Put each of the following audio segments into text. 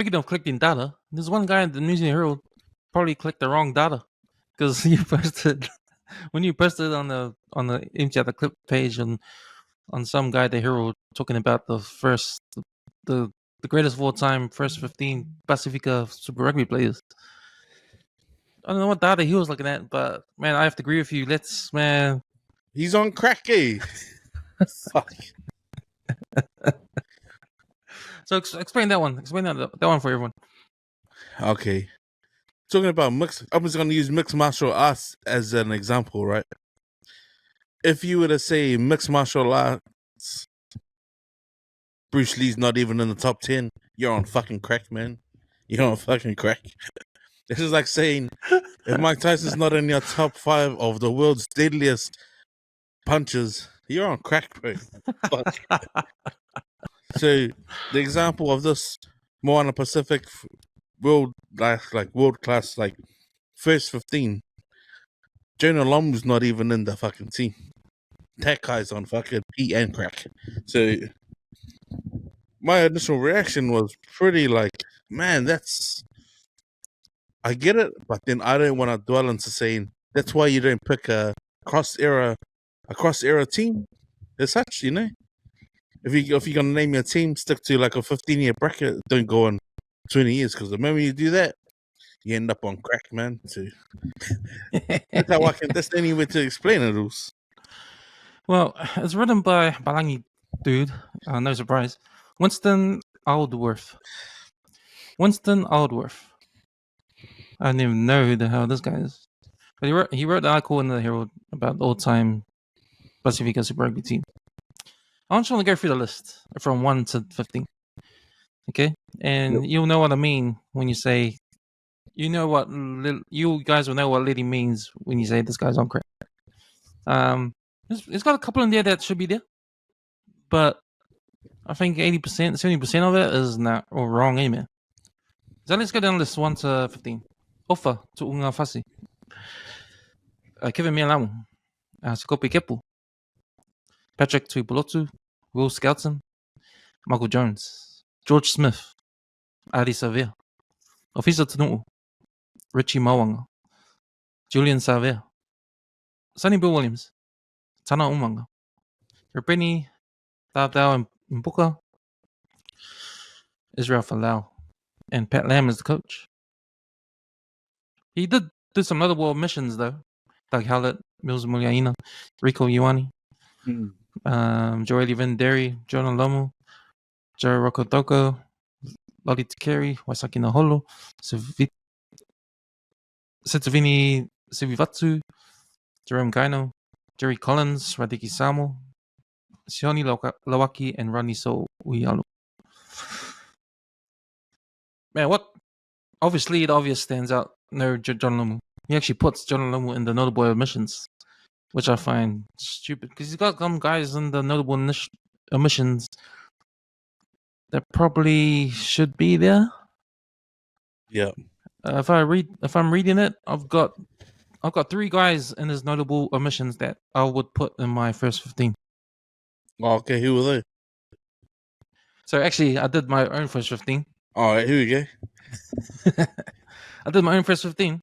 speaking of collecting data, there's one guy in the NZ Herald probably clicked the wrong data because you posted when you posted on the empty the clip page on some guy the Herald talking about the greatest of all time first 15 Pasifika Super Rugby players. I don't know what data he was looking at, but man, I have to agree with you. He's on crack, eh? Fuck. So explain that one. Explain that one for everyone. Okay. Talking about I'm just going to use mixed martial arts as an example, right? If you were to say mixed martial arts, Bruce Lee's not even in the top 10, you're on fucking crack, man. You're on fucking crack. This is like saying if Mike Tyson's not in your top 5 of the world's deadliest punches, you're on crack, bro. So the example of this more on a Pacific world world class first 15, Jonah Lomu's not even in the fucking team. That guy's on fucking pee and crack. So my initial reaction was pretty man, I get it, but then I don't want to dwell into saying that's why you don't pick a cross era team as such, you know. If you're gonna name your team, stick to like a 15-year bracket. Don't go on 20 years because the moment you do that, you end up on crack, man. So that's how that's the only way to explain it, Bruce. Well, it's written by Balangi dude. No surprise. Winston Aldworth. I don't even know who the hell this guy is. But he wrote the article in the Herald about the all-time Pasifika Super Rugby team. I'm just going to go through the list from 1 to 15. Okay? And You'll know what I mean when you say, you guys will know what Liddy means when you say this guy's on crack. It's got a couple in there that should be there. But I think 80%, 70% of it is not or wrong, man. So let's go down the list 1 to 15. Afoa to Unga Fasi. Kevin Mealamu. Sekope Kepu. Patrick Tuipulotu. Will Skelton. Michael Jones. George Smith. Ari Savea. Ofisa Tanu. Richie Mounga. Julian Savea. Sonny Bill Williams. Tana Umaga. Rupeni. Dao Mbuka. Israel Folau. And Pat Lam is the coach. He did do some notable missions though. Doug Howlett, Mills Muliaina, Rico Ioane, Joeli Venderi, Jonah Lomu, Jerry Rokotoko, Loli Tikeri, Waisaki Naholo, Sitivini Sivivatsu, Jerome Gaino, Jerry Collins, Radiki Samo, Sione Lauaki, and Rodney So Uialu. Man, what? Obviously, the obvious stands out. No, John Lomu. He actually puts Jonah Lomu in the notable omissions, which I find stupid because he's got some guys in the notable omissions that probably should be there. Yeah. If I'm reading it, I've got 3 guys in his notable omissions that I would put in my first 15. Okay, who were they? So actually, I did my own first 15. All right, here we go. I did my own first 15.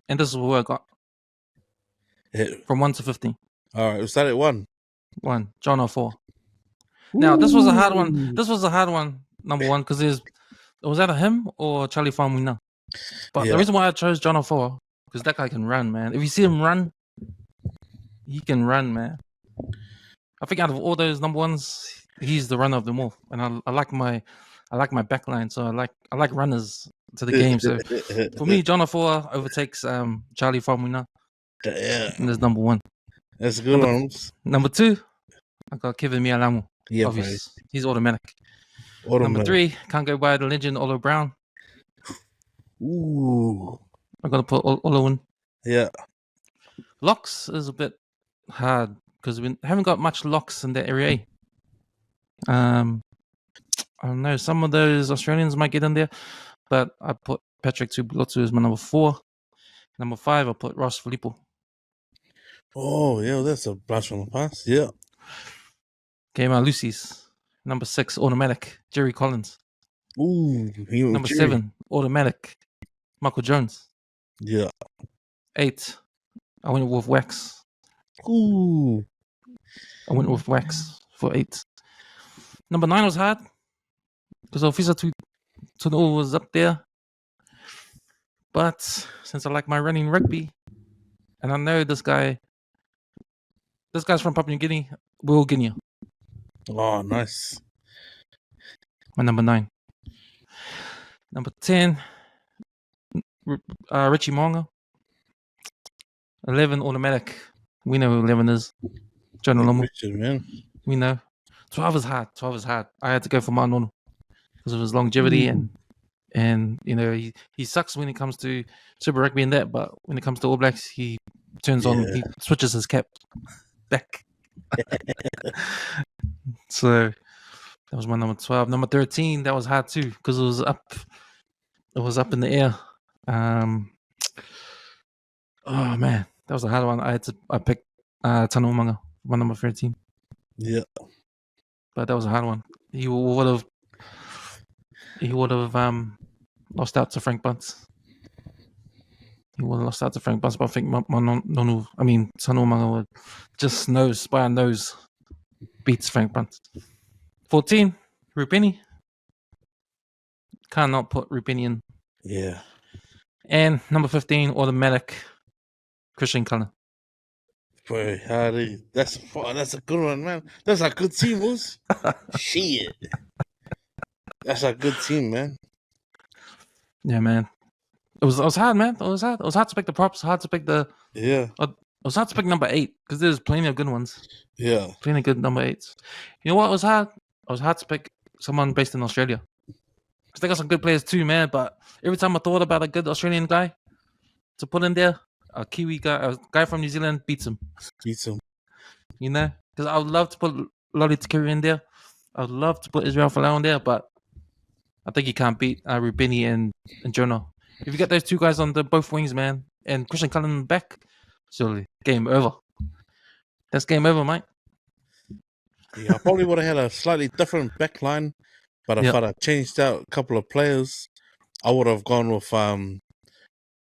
And this is what I got. From 1 to 15. All right, we'll start at 1. 1. John Afoa. Now, this was a hard one. This was a hard one, number 1, because it was either him or Charlie Famuna. But the reason why I chose John Afoa, because that guy can run, man. If you see him run, he can run, man. I think out of all those number 1s, he's the runner of them all. And I like my backline, so I like runners to the game. So for me, John Afoa overtakes Charlie Famuna. Yeah. And there's number 1. That's a good one. Number 2, I got Kevin Mealamu. Yeah, obvious. He's automatic. Number 3, can't go by the legend Olo Brown. Ooh. I'm gonna put Olo in. Yeah. Locks is a bit hard because we haven't got much locks in that area. I don't know. Some of those Australians might get in there, but I put Patrick Tuipulotu as my number 4. Number 5, I put Ross Filipo. Oh, yeah, that's a blast from the past. Yeah. Okay, my Lucy's. Number 6, automatic, Jerry Collins. Ooh, he went Number with Jerry. 7, automatic, Michael Jones. Yeah. 8, I went with Wax. Ooh. I went with Wax for 8. Number 9 was hard because Officer Tuipulotu was up there. But since I like my running rugby, and I know this guy's from Papua New Guinea, Will Guinea, Oh, nice. my number 9. Number 10, Richie Mounga. 11, automatic. We know who 11 is. Jonah Lomu. Richard, man. We know. 12 is hard. 12 is hard. I had to go for Nonu because of his longevity and you know he sucks when it comes to Super Rugby and that, but when it comes to All Blacks, he turns on, he switches his cap back. So that was my number 12. Number 13, that was hard too because it was up in the air. Oh man, that was a hard one. I picked Tana Umaga, my number 13. Yeah. But that was a hard one. He would have lost out to Frank Bunce. He would have lost out to Frank Bunce, but I think Nonu, Tana Umaga would just by a nose beats Frank Bunce. 14, Rupeni. Cannot put Rupeni in. Yeah. And number 15, automatic, Christian Cullen. Boy, Harry, that's a good one, man. That's a good team, Moose. Shit. That's a good team, man. Yeah, man. It was hard, man. It was hard. It was hard to pick the props. Hard to pick the. Yeah. It was hard to pick number 8 because there's plenty of good ones. Yeah. Plenty of good number 8s. You know what? It was hard. It was hard to pick someone based in Australia because they got some good players too, man. But every time I thought about a good Australian guy to put in there, a Kiwi guy, a guy from New Zealand beats him. You know, because I would love to put Lolly Takiri in there. I would love to put Israel Folau in there, but I think you can't beat Rupeni and Jonah. If you get those two guys on both wings, man, and Christian Cullen back, surely game over. That's game over, mate. Yeah, I probably would have had a slightly different backline, but if I'd have changed out a couple of players, I would have gone with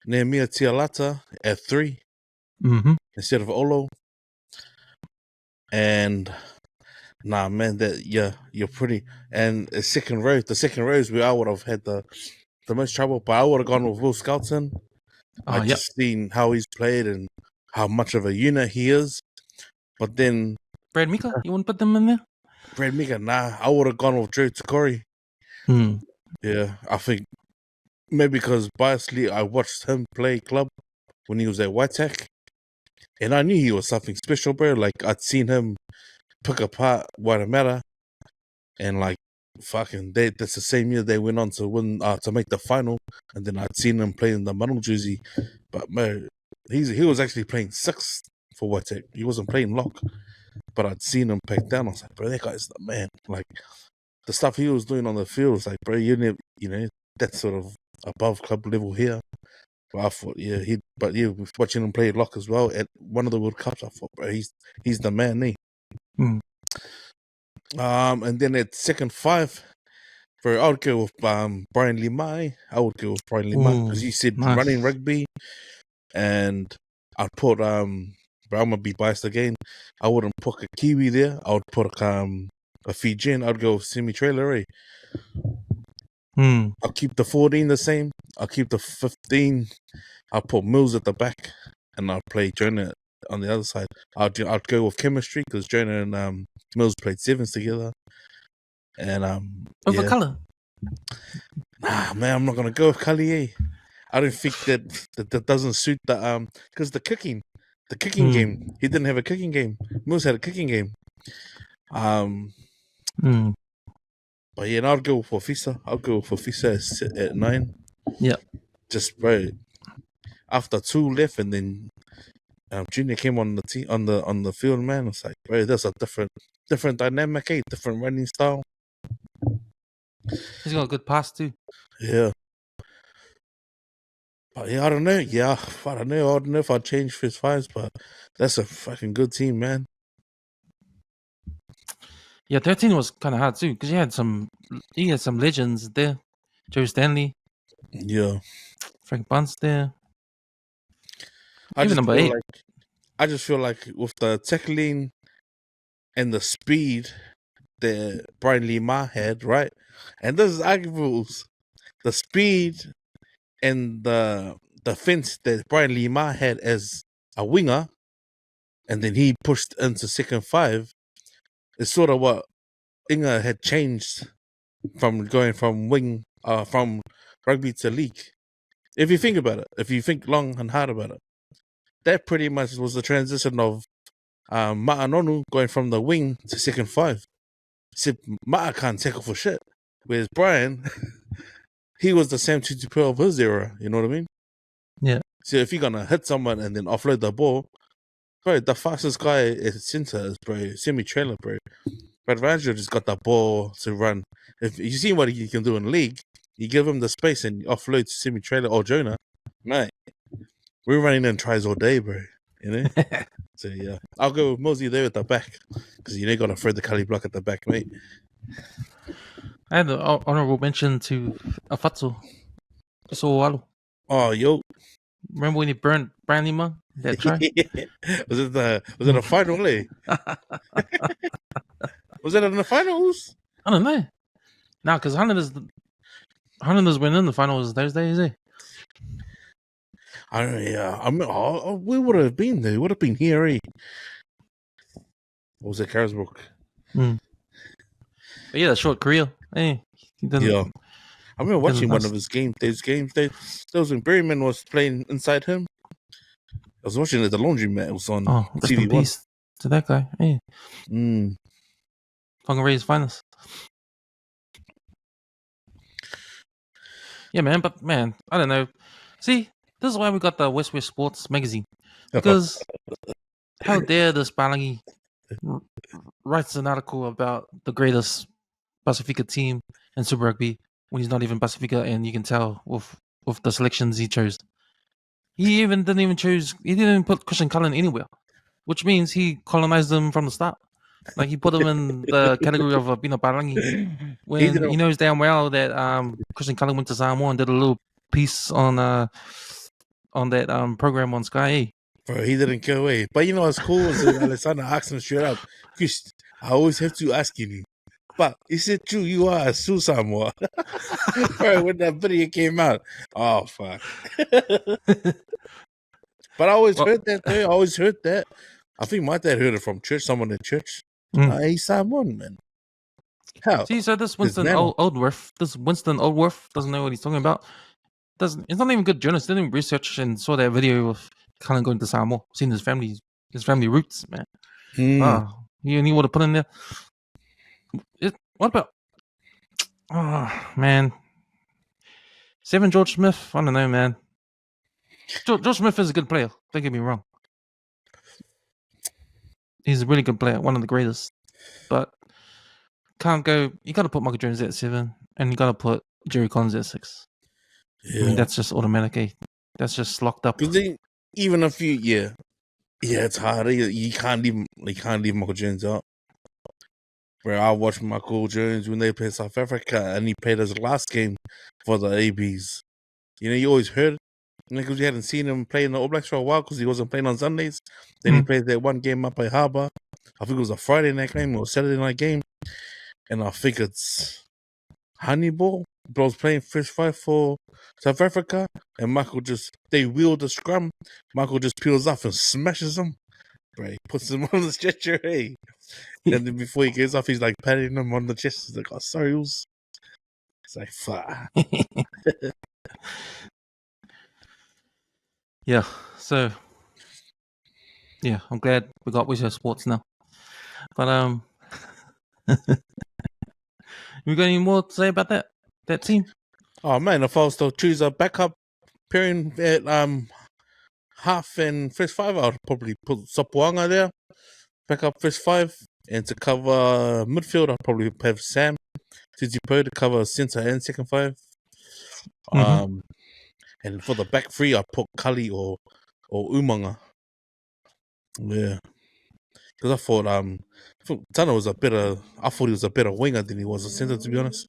Nehemiah Tialata at 3 instead of Olo. And nah, man, you're pretty. And the second row is where I would have had the most trouble, but I would have gone with Will Skelton. I just seen how he's played and how much of a unit he is. But then Brad Mika, you wouldn't put them in there? Brad Mika, nah. I would have gone with Drew Takori. Yeah, I think maybe because biasly I watched him play club when he was at Waitak, and I knew he was something special, bro. Like I'd seen him pick apart Waitemata, and like fucking that's the same year they went on to win to make the final, and then I'd seen him play in the Manu jersey, but man, he was actually playing 6 for Waitak. He wasn't playing lock, but I'd seen him pack down. I was like, bro, that guy's the man. Like the stuff he was doing on the field was like, bro, you know, that's sort of above club level here. But I thought, watching him play lock as well at one of the World Cups, I thought, bro, he's the man, eh? And then at second 5, bro, I would go with Brian Limai. I would go with Brian Limai because you said running rugby, and I'd put but I'm gonna be biased again. I wouldn't put a Kiwi there. I would put a Fijian. I'd go with Semi Trailer, eh? I'll keep the 14 the same. I'll keep the 15. I'll put Mills at the back, and I'll play Jonah on the other side. I'd go with chemistry because Jonah and Mills played 7s together. And over colour. Nah, man, I'm not gonna go with Kalier. I don't think that doesn't suit the because the kicking game. He didn't have a kicking game. Mills had a kicking game. But yeah, and I'll go for Fisa. I'll go for Fisa at 9. Yeah. Just bro, after 2 left, and then Junior came on the team on the field, man. It's like, bro, there's a different dynamic, different running style. He's got a good pass too. Yeah. But yeah, I don't know. Yeah, I don't know if I'd change his 5s, but that's a fucking good team, man. Yeah, 13 was kind of hard too because you had some legends there. Joe Stanley, Yeah. Frank Bunce there. I Even just number feel 8. like with the tackling and the speed that Brian Lima had, right? And this is arguable. The speed and the defense that Brian Lima had as a winger, and then he pushed into second 5, is sort of what Inga had changed from going from from rugby to league. If you think about it, if you think long and hard about it, that pretty much was the transition of Nonu going from the wing to second 5. See, Ma'a can't tackle for shit. Whereas Brian, he was the Sam Tuipulotu of his era, you know what I mean? Yeah. So if you're going to hit someone and then offload the ball, bro, the fastest guy at center is, bro, semi-trailer, bro. But Rangel just got the ball to run. If you see what he can do in league, you give him the space and offload to semi-trailer or Jonah, mate, we're running in tries all day, bro. You know? So, yeah. I'll go with Mosey there at the back because you ain't going to throw the Cali block at the back, mate. I had an honorable mention to Afatso. So, Oh, yo. remember when he burned Brian Lima? That try? Was it a final, eh? Was it in the finals? I don't know. Nah, because Highlanders went in the finals those days, eh? I don't know, yeah. I mean, we would have been there. We would have been here, eh? What was it, Carisbrook? But yeah, that short career. Hey, Yeah. I remember watching one of his games. There was when Berryman was playing inside him. I was watching it at the laundromat. It was on TV1. Peace to that guy. Hey. Fucking Ray's finest. Yeah, man. But, man, I don't know. See, this is why we got the West Sports magazine. Because how dare this Palangi writes an article about the greatest Pasifika team in Super Rugby when he's not even Pasifika, and you can tell with the selections he chose. He didn't even put Christian Cullen anywhere, which means he colonized them from the start. Like, he put them in the category of being a Palangi when he knows damn well that Christian Cullen went to Samoa and did a little piece on that program on Sky. Bro, he didn't go away. But you know what's cool is that Alessandra asked him straight up, Chris, I always have to ask you. But is it true you are a Sioux Samoa? Bro, when that video came out, oh fuck. But I always heard that though. I always heard that. I think my dad heard it from church, someone in church. He's Samoan, man. How? See, so this Winston Aldworth doesn't know what he's talking about. It's not even good journalist. Didn't even research and saw that video of Cullen going to Samoa, seeing his family roots, man. He would have put in there. What about? Oh man, Seven George Smith. I don't know, man. George Smith is a good player. Don't get me wrong. He's a really good player, one of the greatest. But can't go. You got to put Michael Jones at 7, and you got to put Jerry Collins at 6. Yeah. I mean, that's just automatic. Eh? That's just locked up. Because even a few, yeah, it's hard. You can't leave Michael Jones out. Where I watched Michael Jones when they played South Africa, and he played his last game for the ABs. You know, you always heard, because you hadn't seen him play in the All Blacks for a while because he wasn't playing on Sundays. Then he played that one game up by Harbour. I think it was a Friday night game or Saturday night game, and I think it's Honeyball. Bro was playing first 5 for South Africa, and Michael they wheeled the scrum. Michael just peels off and smashes him. Right, puts him on the stretcher, hey. And then before he gets off, he's like patting him on the chest. He's like, oh, sorry, it's like, fuck. Yeah, so, yeah, I'm glad we got Wizard Sports now. But, you got any more to say about that team? Oh, man, if I was to choose a backup pairing at half and first 5, I would probably put Sopuanga there. Backup first 5. And to cover midfield, I'd probably have Sam Tuipulotu to cover centre and second 5. And for the back 3, I'd put Kali or Umaga. Yeah. because I thought Tana was a better. I thought he was a better winger than he was a centre, to be honest.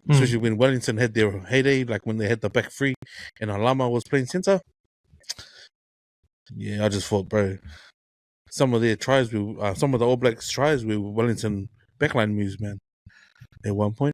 Especially when Wellington had their heyday, like when they had the back three, and Alama was playing centre. Yeah, I just thought, bro, some of their tries, some of the All Blacks tries were Wellington backline moves, man. At one point.